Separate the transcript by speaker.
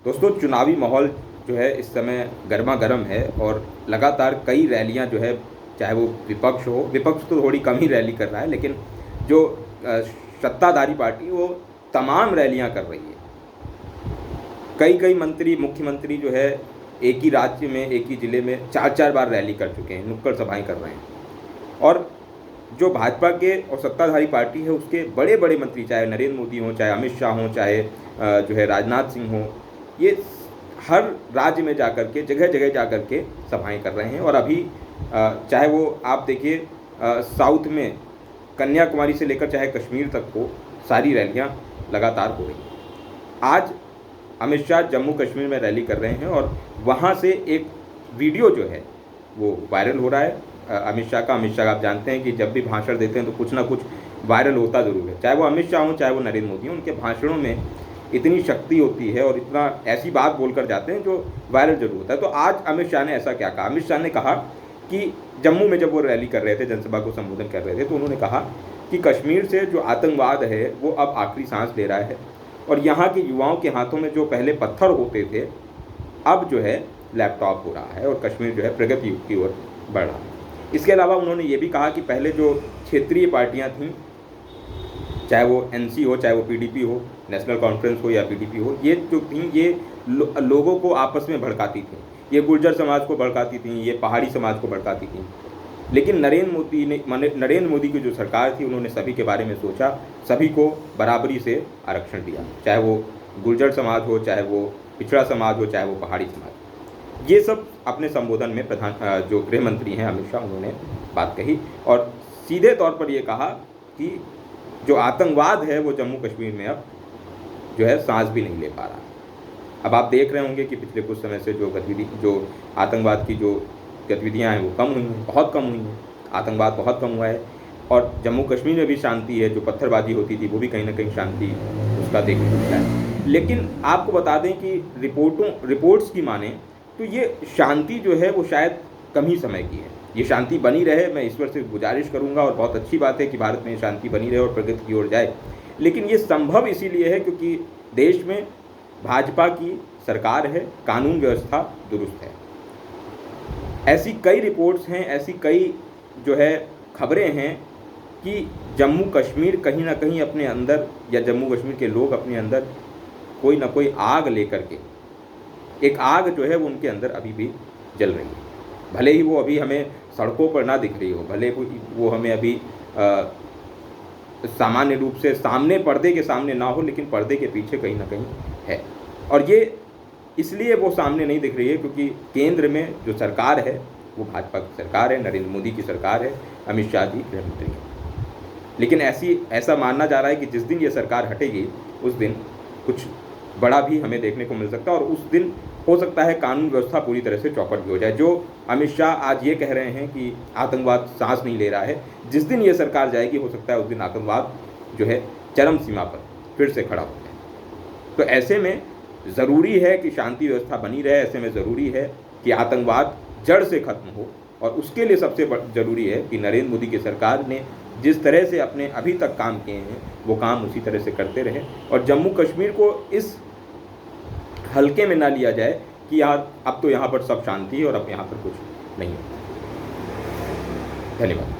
Speaker 1: दोस्तों, चुनावी माहौल जो है इस समय गर्मा-गर्म है और लगातार कई रैलियां जो है, चाहे वो विपक्ष तो थोड़ी कम ही रैली कर रहा है, लेकिन जो सत्ताधारी पार्टी वो तमाम रैलियां कर रही है। कई मंत्री, मुख्यमंत्री जो है एक ही राज्य में, एक ही ज़िले में 4-4 बार रैली कर चुके हैं, नुक्कड़ सभाएं कर रहे हैं। और जो भाजपा के और सत्ताधारी पार्टी है उसके बड़े मंत्री, चाहे नरेंद्र मोदी हों, चाहे अमित शाह हों, चाहे जो है राजनाथ सिंह हों, ये हर राज्य में जाकर के, जगह जाकर के सभाएं कर रहे हैं। और अभी चाहे वो आप देखिए साउथ में कन्याकुमारी से लेकर चाहे कश्मीर तक को सारी रैलियां लगातार हो रही हैं। आज अमित शाह जम्मू कश्मीर में रैली कर रहे हैं और वहाँ से एक वीडियो जो है वो वायरल हो रहा है अमित शाह आप जानते हैं कि जब भी भाषण देते हैं तो कुछ ना कुछ वायरल होता ज़रूर है। चाहे वो अमित शाह हों, चाहे वो नरेंद्र मोदी हों, उनके भाषणों में इतनी शक्ति होती है और इतना ऐसी बात बोलकर जाते हैं जो वायरल जरूर होता है। तो आज अमित शाह ने ऐसा क्या कहा? अमित शाह ने कहा कि जम्मू में जब वो रैली कर रहे थे, जनसभा को संबोधन कर रहे थे, तो उन्होंने कहा कि कश्मीर से जो आतंकवाद है वो अब आखिरी सांस ले रहा है और यहाँ के युवाओं के हाथों में जो पहले पत्थर होते थे अब जो है लैपटॉप हो रहा है और कश्मीर जो है प्रगति युग की ओर बढ़ रहा है। इसके अलावा उन्होंने ये भी कहा कि पहले जो क्षेत्रीय पार्टियां थीं, चाहे वो एनसी हो, चाहे वो पीडीपी हो, नेशनल कॉन्फ्रेंस हो या पीडीपी हो, ये जो थीं ये लोगों को आपस में भड़काती थीं। ये गुर्जर समाज को भड़काती थीं, ये पहाड़ी समाज को भड़काती थीं। लेकिन नरेंद्र मोदी की जो सरकार थी, उन्होंने सभी के बारे में सोचा, सभी को बराबरी से आरक्षण दिया, चाहे वो गुर्जर समाज हो, चाहे वो पिछड़ा समाज हो, चाहे वो पहाड़ी समाज। ये सब अपने संबोधन में जो गृह मंत्री हैं अमित शाह, उन्होंने बात कही और सीधे तौर पर ये कहा कि जो आतंकवाद है वो जम्मू कश्मीर में अब जो है सांस भी नहीं ले पा रहा। अब आप देख रहे होंगे कि पिछले कुछ समय से जो आतंकवाद की जो गतिविधियाँ हैं वो कम हुई हैं, बहुत कम हुई हैं, आतंकवाद बहुत कम हुआ है और जम्मू कश्मीर में भी शांति है। जो पत्थरबाजी होती थी वो भी कहीं ना कहीं शांति उसका देखने को मिलता है। लेकिन आपको बता दें कि रिपोर्ट्स की माने तो ये शांति जो है वो शायद कम ही समय की है। ये शांति बनी रहे, मैं ईश्वर से गुजारिश करूंगा और बहुत अच्छी बात है कि भारत में शांति बनी रहे और प्रगति की ओर जाए। लेकिन ये संभव इसीलिए है क्योंकि देश में भाजपा की सरकार है, कानून व्यवस्था दुरुस्त है। ऐसी कई रिपोर्ट्स हैं, ऐसी कई जो है खबरें हैं कि जम्मू कश्मीर कहीं ना कहीं अपने अंदर, या जम्मू कश्मीर के लोग अपने अंदर कोई ना कोई आग लेकर के, एक आग जो है वो उनके अंदर अभी भी जल रही है। भले ही वो अभी हमें सड़कों पर ना दिख रही हो, भले वो हमें अभी सामान्य रूप से सामने, पर्दे के सामने ना हो, लेकिन पर्दे के पीछे कहीं ना कहीं है। और ये इसलिए वो सामने नहीं दिख रही है क्योंकि केंद्र में जो सरकार है वो भाजपा की सरकार है, नरेंद्र मोदी की सरकार है, अमित शाह जी गृह मंत्री हैं। लेकिन ऐसा मानना जा रहा है कि जिस दिन ये सरकार हटेगी उस दिन कुछ बड़ा भी हमें देखने को मिल सकता है और उस दिन हो सकता है कानून व्यवस्था पूरी तरह से चौपट भी हो जाए। जो अमित शाह आज ये कह रहे हैं कि आतंकवाद सांस नहीं ले रहा है, जिस दिन ये सरकार जाएगी हो सकता है उस दिन आतंकवाद जो है चरम सीमा पर फिर से खड़ा हो जाए। तो ऐसे में ज़रूरी है कि शांति व्यवस्था बनी रहे, ऐसे में ज़रूरी है कि आतंकवाद जड़ से खत्म हो और उसके लिए सबसे ज़रूरी है कि नरेंद्र मोदी की सरकार ने जिस तरह से अपने अभी तक काम किए हैं वो काम उसी तरह से करते रहे और जम्मू कश्मीर को इस हल्के में ना लिया जाए कि यार अब तो यहाँ पर सब शांति है और अब यहाँ पर कुछ नहीं है। धन्यवाद।